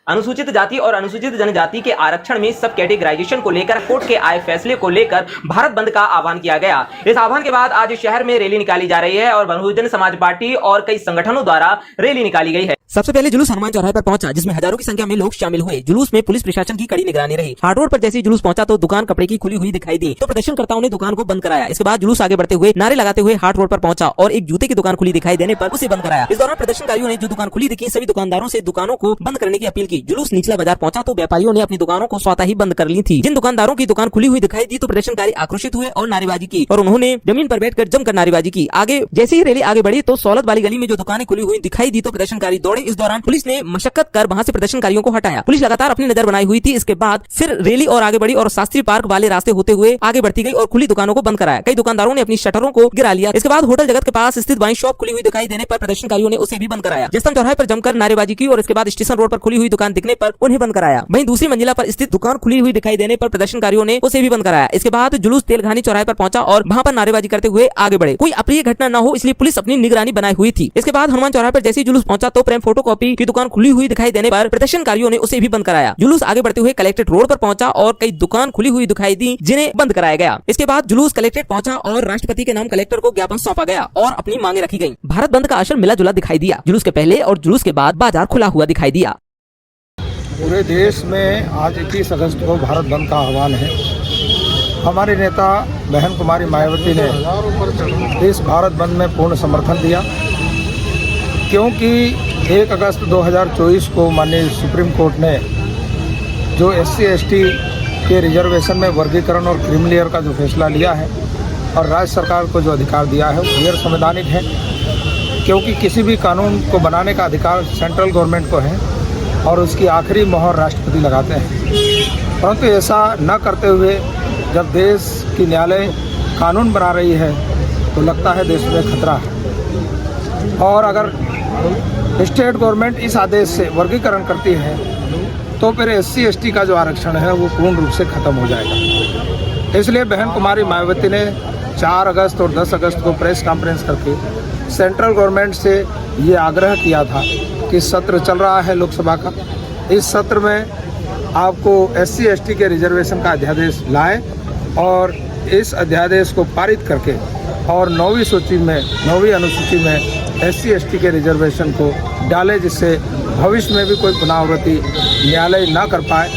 अनुसूचित जाति और अनुसूचित जनजाति के आरक्षण में सब कैटेगराइजेशन को लेकर कोर्ट के आए फैसले को लेकर भारत बंद का आह्वान किया गया। इस आह्वान के बाद आज शहर में रैली निकाली जा रही है और बहुजन समाज पार्टी और कई संगठनों द्वारा रैली निकाली गई है। सबसे पहले जुलूस हनुमान चौराहे पर पहुंचा, जिसमें हजारों की संख्या में लोग शामिल हुए। जुलूस में पुलिस प्रशासन की कड़ी निगरानी रही। हार्ड रोड पर जैसे ही जुलूस पहुंचा तो दुकान कपड़े की खुली हुई दिखाई दी, तो प्रदर्शनकर्ताओं ने दुकान को बंद कराया। इसके बाद जुलूस आगे बढ़ते हुए नारे लगाते हुए हार्ड रोड पर पहुंचा और एक जूते की दुकान खुली दिखाई देने पर उसे बंद कराया। इस दौरान प्रदर्शनकारियों ने जो दुकान खुली दिखी सभी दुकानदारों से दुकानों को बंद करने की अपील की। जुलूस निचला बाजार पहुंचा तो व्यापारियों ने अपनी दुकानों को स्वतः ही बंद कर ली थी। जिन दुकानदारों की दुकान खुली हुई दिखाई दी तो प्रदर्शनकारी आक्रोशित हुए और नारेबाजी की और उन्होंने जमीन पर बैठकर जमकर नारेबाजी की। आगे जैसे ही रैली आगे बढ़ी तो सोलत वाली गली में जो दुकानें खुली हुई दिखाई दी तो प्रदर्शनकारी दौड़े। इस दौरान पुलिस ने मशक्कत कर वहां से प्रदर्शनकारियों को हटाया। पुलिस लगातार अपनी नजर बनाई हुई थी। इसके बाद फिर रैली और आगे बढ़ी और शास्त्री पार्क वाले रास्ते होते हुए आगे बढ़ती गई और खुली दुकानों को बंद कराया। कई दुकानदारों ने अपनी शटरों को गिरा लिया। इसके बाद होटल जगत के पास स्थित वाइन शॉप खुली हुई दिखाई देने पर प्रदर्शनकारियों ने उसे भी बंद कराया। जयस्तंभ चौराहे पर जमकर नारेबाजी की और इसके बाद स्टेशन रोड पर खुली हुई दुकान दिखने पर उन्हें बंद कराया। वहीं दूसरी मंजिला पर स्थित दुकान खुली हुई दिखाई देने पर प्रदर्शनकारियों ने उसे भी बंद कराया। इसके बाद जुलूस तेलघानी चौराहे पर पहुंचा और वहां पर नारेबाजी करते हुए आगे बढ़े। कोई अप्रिय घटना न हो इसलिए पुलिस अपनी निगरानी बनाई हुई थी। इसके बाद हनुमान चौराहे पर जैसे ही जुलूस पहुंचा तो प्रेम फोटोकॉपी की दुकान खुली हुई दिखाई देने पर प्रदर्शनकारियों ने उसे भी बंद कराया। जुलूस आगे बढ़ते हुए कलेक्ट्रेट रोड पर पहुंचा और कई दुकान खुली हुई दिखाई दी जिन्हें बंद कराया गया। इसके बाद जुलूस कलेक्ट्रेट पहुंचा और राष्ट्रपति के नाम कलेक्टर को ज्ञापन सौंपा गया और अपनी मांगे रखी गयी। भारत बंद का असर मिला जुला दिखाई दिया। जुलूस के पहले और जुलूस के बाद बाजार खुला हुआ दिखाई दिया। पूरे देश में आज 21 अगस्त को भारत बंद का आह्वान है। हमारे नेता बहन कुमारी मायावती ने इस भारत बंद में पूर्ण समर्थन दिया, क्योंकि 1 अगस्त 2024 को माननीय सुप्रीम कोर्ट ने जो SC/ST के रिजर्वेशन में वर्गीकरण और क्रीमी लेयर का जो फैसला लिया है और राज्य सरकार को जो अधिकार दिया है वो गैर संवैधानिक है, क्योंकि किसी भी कानून को बनाने का अधिकार सेंट्रल गवर्नमेंट को है और उसकी आखिरी मोहर राष्ट्रपति लगाते हैं। परंतु ऐसा न करते हुए जब देश की न्यायालय कानून बना रही है तो लगता है देश में खतरा है। और अगर स्टेट गवर्नमेंट इस आदेश से वर्गीकरण करती है तो फिर SC/ST का जो आरक्षण है वो पूर्ण रूप से खत्म हो जाएगा। इसलिए बहन कुमारी मायावती ने 4 अगस्त और 10 अगस्त को प्रेस कॉन्फ्रेंस करके सेंट्रल गवर्नमेंट से ये आग्रह किया था कि सत्र चल रहा है लोकसभा का, इस सत्र में आपको SC/ST के रिजर्वेशन का अध्यादेश लाएं और इस अध्यादेश को पारित करके और 9वीं अनुसूची में SC/ST के रिजर्वेशन को डालें, जिससे भविष्य में भी कोई पुनरावृत्ति न्यायालय ना कर पाए।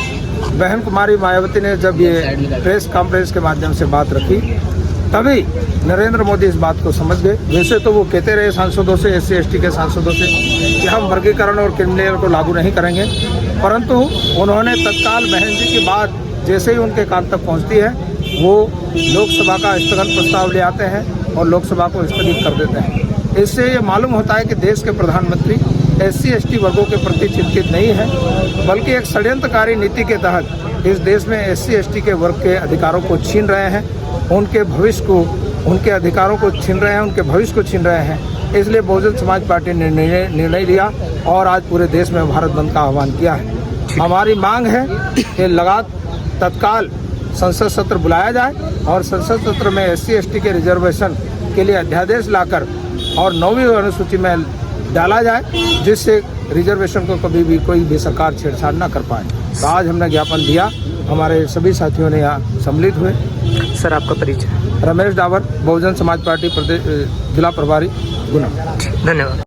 बहन कुमारी मायावती ने जब ये प्रेस कॉन्फ्रेंस के माध्यम से बात रखी तभी नरेंद्र मोदी इस बात को समझ गए। वैसे तो वो कहते रहे सांसदों से, SC/ST के सांसदों से, कि हम वर्गीकरण और क्रीमी लेयर को लागू नहीं करेंगे, परंतु उन्होंने तत्काल बहन जी की बात जैसे ही उनके कान तक पहुंचती है वो लोकसभा का स्थगन प्रस्ताव ले आते हैं और लोकसभा को स्थगित कर देते हैं। इससे ये मालूम होता है कि देश के प्रधानमंत्री SC/ST वर्गों के प्रति चिंतित नहीं है, बल्कि एक षड्यंत्रकारी नीति के तहत इस देश में SC/ST के वर्ग के अधिकारों को छीन रहे हैं, उनके भविष्य को, उनके अधिकारों को छीन रहे हैं, उनके भविष्य को छीन रहे हैं। इसलिए बहुजन समाज पार्टी ने निर्णय लिया और आज पूरे देश में भारत बंद का आह्वान किया है। हमारी मांग है कि तत्काल संसद सत्र बुलाया जाए और संसद सत्र में SC/ST के रिजर्वेशन के लिए अध्यादेश लाकर और 9वीं अनुसूची में डाला जाए, जिससे रिजर्वेशन को कभी भी कोई भी सरकार छेड़छाड़ न कर पाए। तो आज हमने ज्ञापन दिया, हमारे सभी साथियों ने यहाँ सम्मिलित हुए। सर आपका परिचय? रमेश डावर, बहुजन समाज पार्टी प्रदेश जिला प्रभारी, गुना। धन्यवाद।